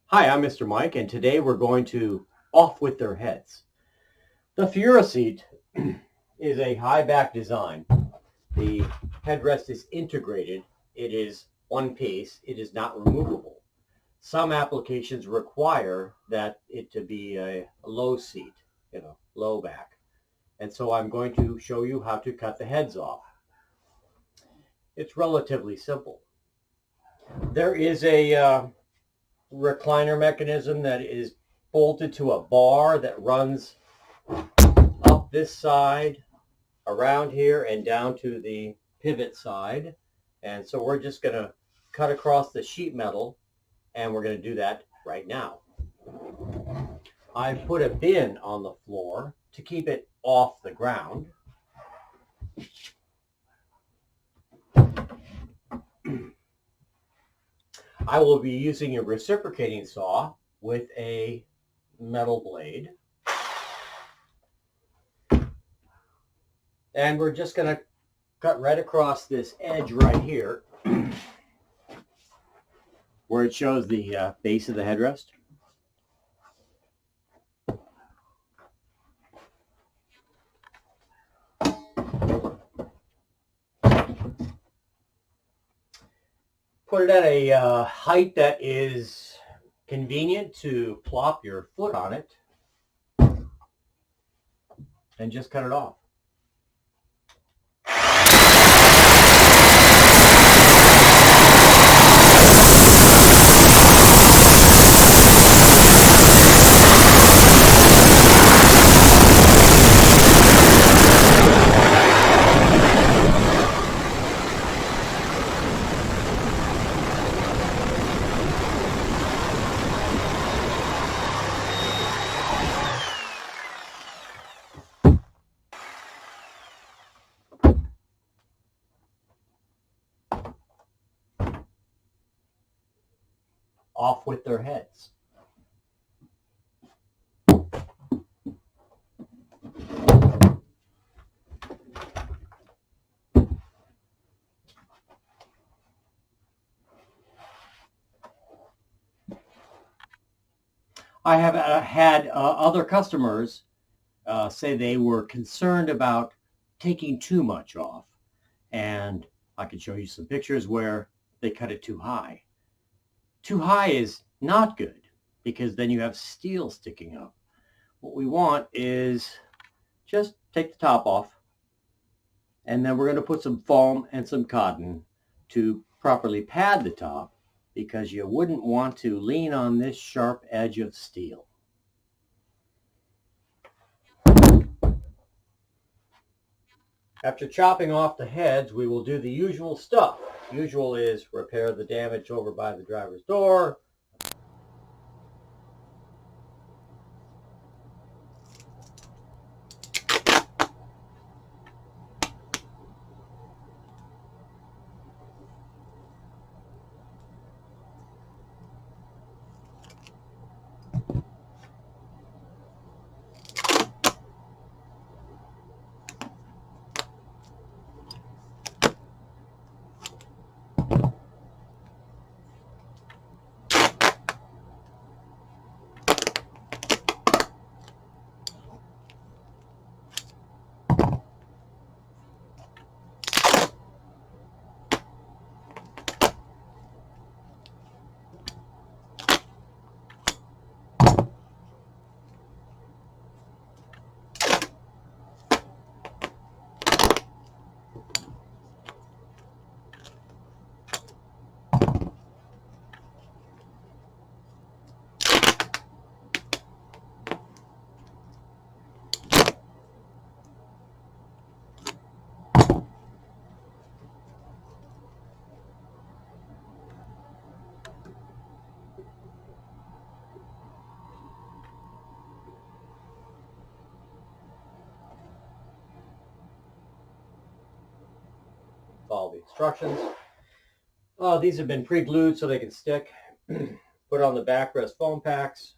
Hi, I'm Mr. Mike, and today we're going to off with their heads. The Fiero seat is a high back design. The headrest is integrated. It is one piece. It is not removable. Some applications require that it to be a low seat, low back. And so I'm going to show you how to cut the heads off. It's relatively simple. There is a recliner mechanism that is bolted to a bar that runs up this side, around here, and down to the pivot side. And so we're just going to cut across the sheet metal, and we're going to do that right now. I put a bin on the floor to keep it off the ground. I will be using a reciprocating saw with a metal blade. And we're just going to cut right across this edge right here where it shows the base of the headrest. Put it at a height that is convenient to plop your foot on it, and just cut it off. Off with their heads. I have had other customers say they were concerned about taking too much off, and I can show you some pictures where they cut it too high. Too high is not good because then you have steel sticking up. What we want is just take the top off, and then we're going to put some foam and some cotton to properly pad the top, because you wouldn't want to lean on this sharp edge of steel. After chopping off the heads, we will do the usual stuff. Usual is repair the damage over by the driver's door. Follow the instructions. These have been pre-glued so they can stick. Put on the backrest foam packs.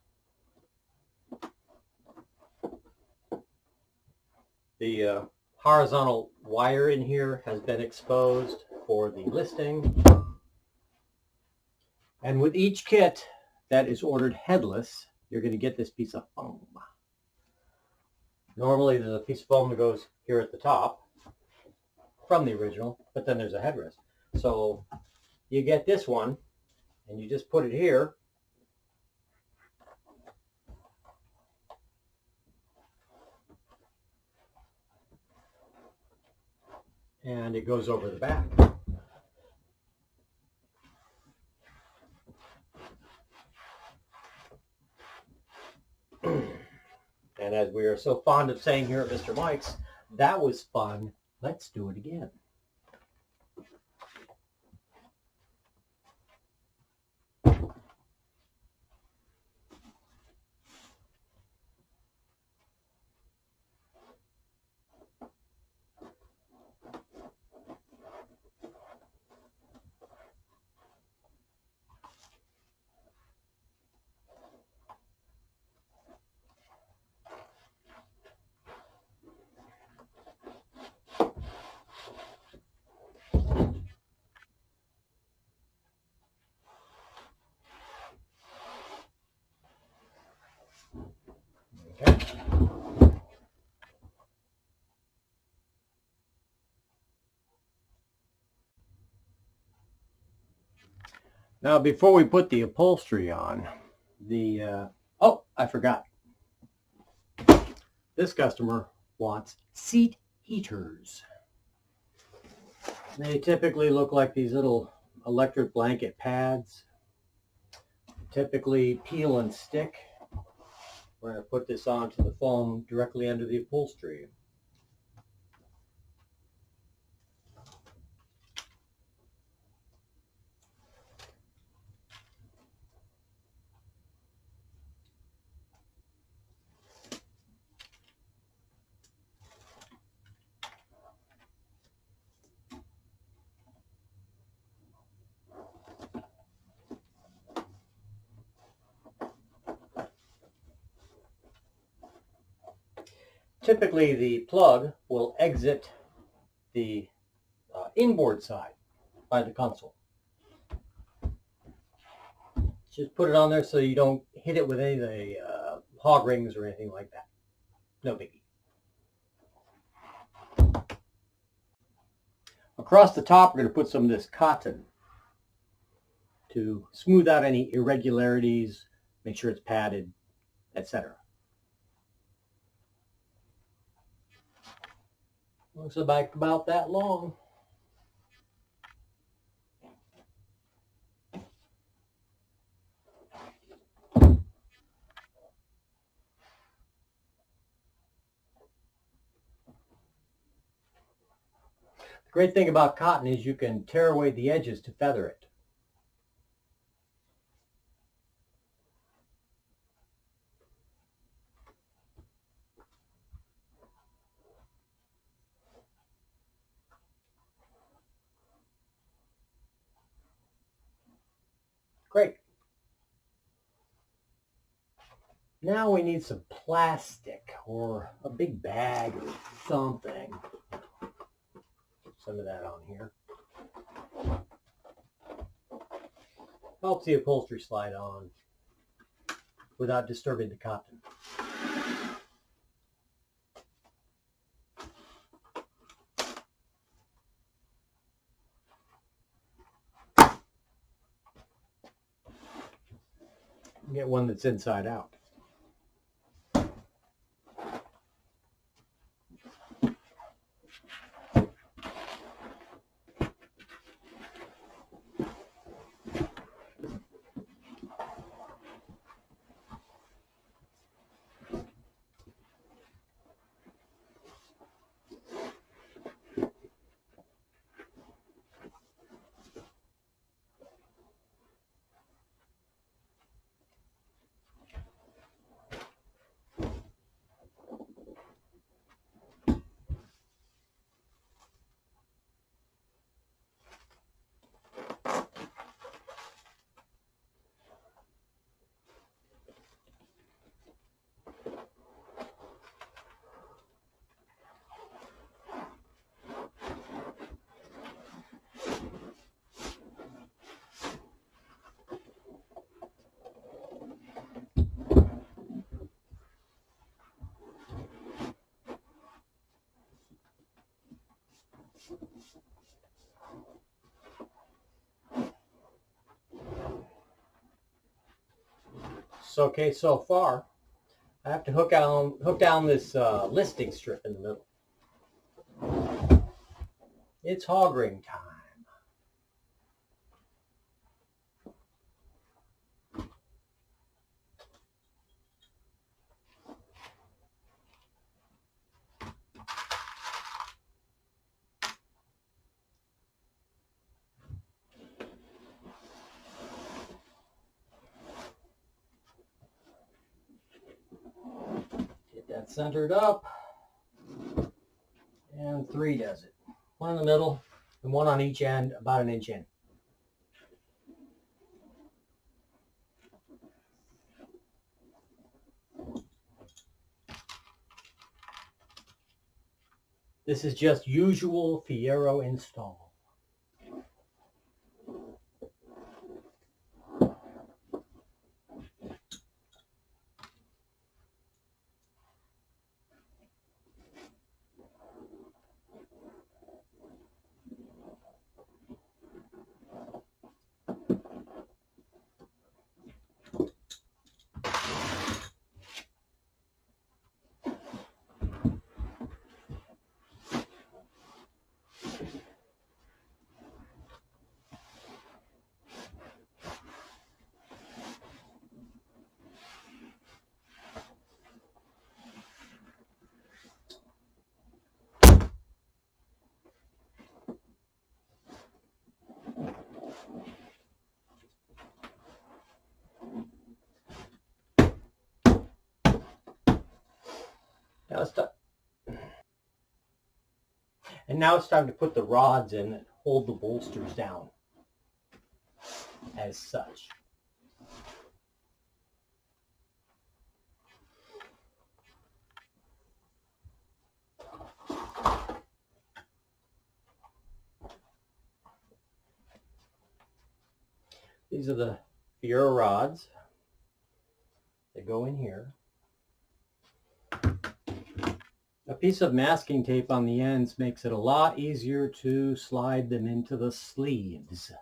The horizontal wire in here has been exposed for the listing. And with each kit, that is ordered headless, you're going to get this piece of foam. Normally there's a piece of foam that goes here at the top from the original, but then there's a headrest. So you get this one and you just put it here. And it goes over the back. And as we are so fond of saying here at Mr. Mike's, that was fun. Let's do it again. Okay. Now, before we put the upholstery on, oh, I forgot. This customer wants seat heaters. They typically look like these little electric blanket pads. Typically peel and stick. We're going to put this onto the foam directly under the upholstery. Typically, the plug will exit the inboard side by the console. Just put it on there so you don't hit it with any of the hog rings or anything like that. No biggie. Across the top, we're going to put some of this cotton to smooth out any irregularities, make sure it's padded, etc. Looks like about that long. The great thing about cotton is you can tear away the edges to feather it. Great. Now we need some plastic or a big bag or something. Put some of that on here. Helps the upholstery slide on without disturbing the cotton. Get one that's inside out. So, okay, so far, I have to hook down this listing strip in the middle. It's hog ring time. Get that centered up. And 3 does it. 1 in the middle and 1 on each end, about an inch in. This is just usual Fiero install. Now it's time. And now it's time to put the rods in that hold the bolsters down as such. These are the Fiero rods that go in here. A piece of masking tape on the ends makes it a lot easier to slide them into the sleeves.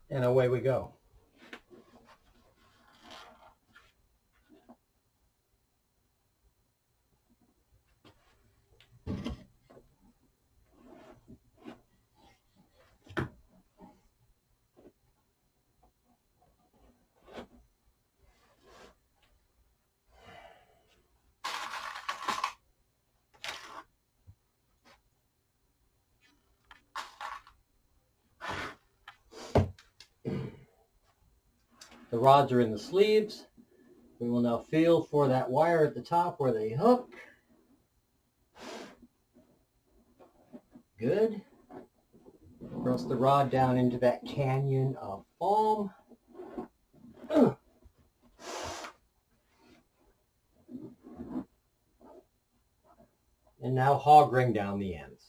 And away we go. The rods are in the sleeves. We will now feel for that wire at the top where they hook. Good. Press the rod down into that canyon of foam. And now hog ring down the ends.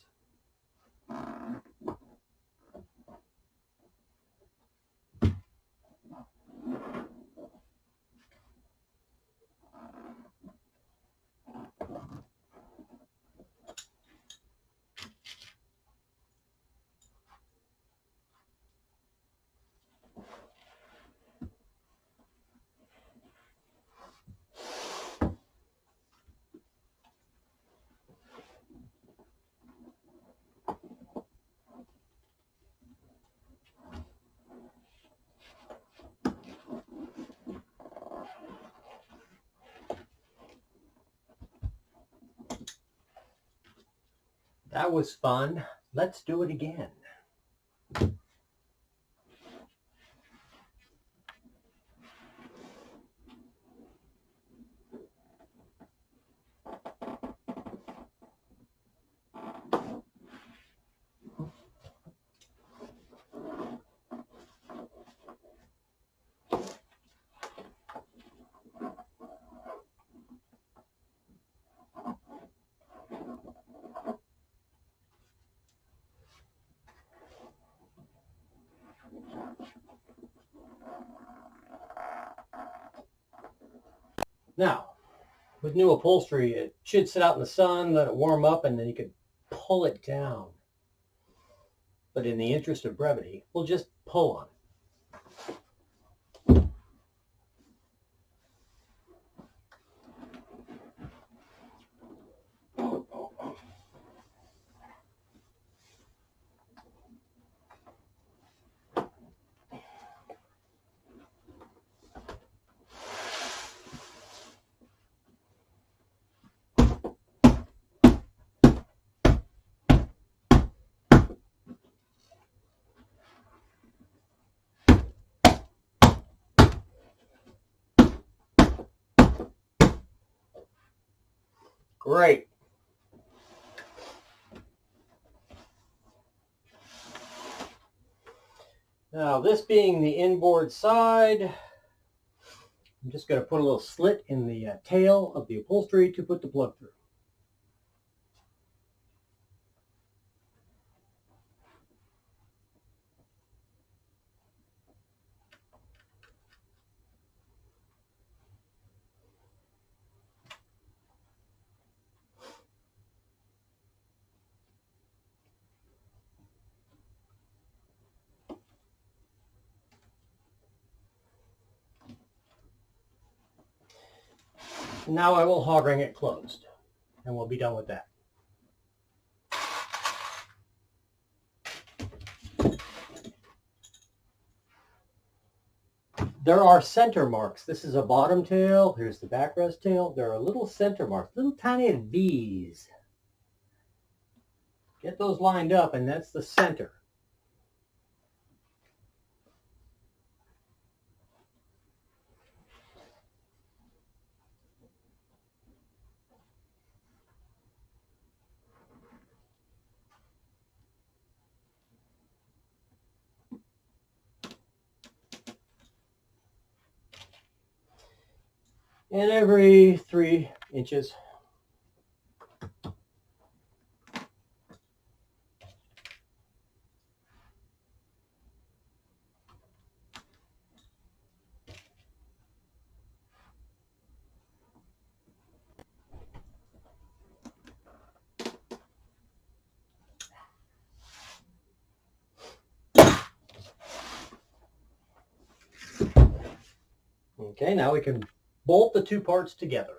That was fun. Let's do it again. Now, with new upholstery, it should sit out in the sun, let it warm up, and then you can pull it down. But in the interest of brevity, we'll just pull on it. Great. Now, this being the inboard side, I'm just going to put a little slit in the tail of the upholstery to put the plug through. Now I will hog ring it closed, and we'll be done with that. There are center marks. This is a bottom tail. Here's the backrest tail. There are little center marks, little tiny V's. Get those lined up, and that's the center. And every 3 inches. Okay, now we can bolt the 2 parts together.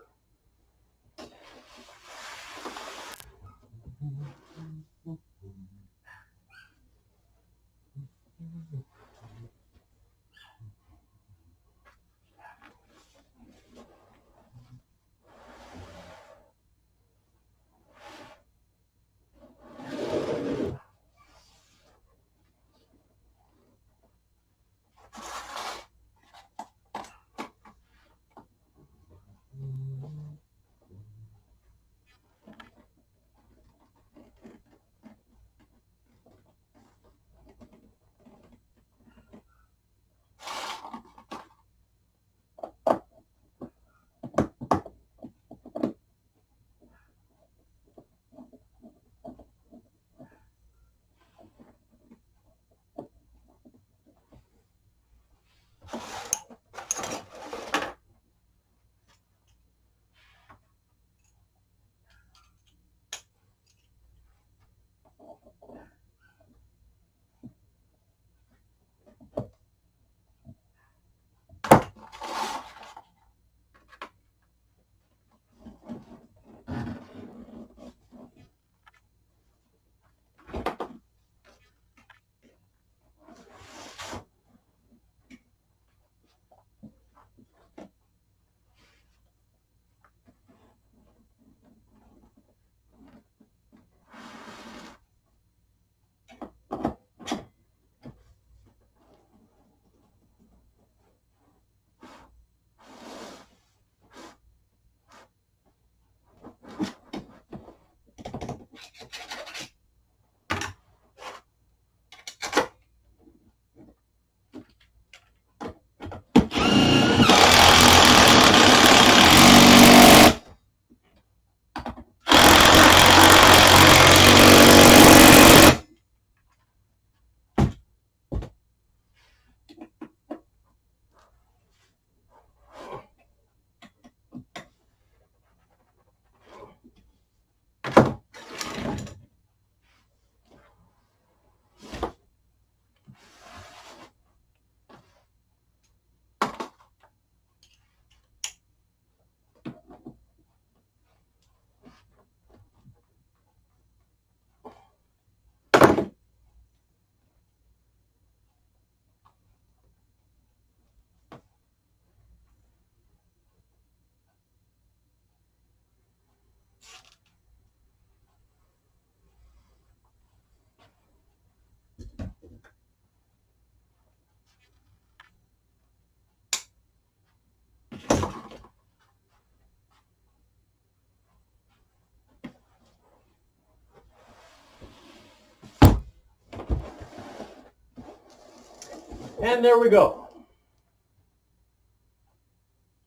And there we go.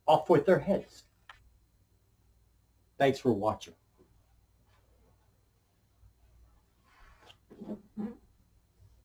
Off with their heads. Thanks for watching.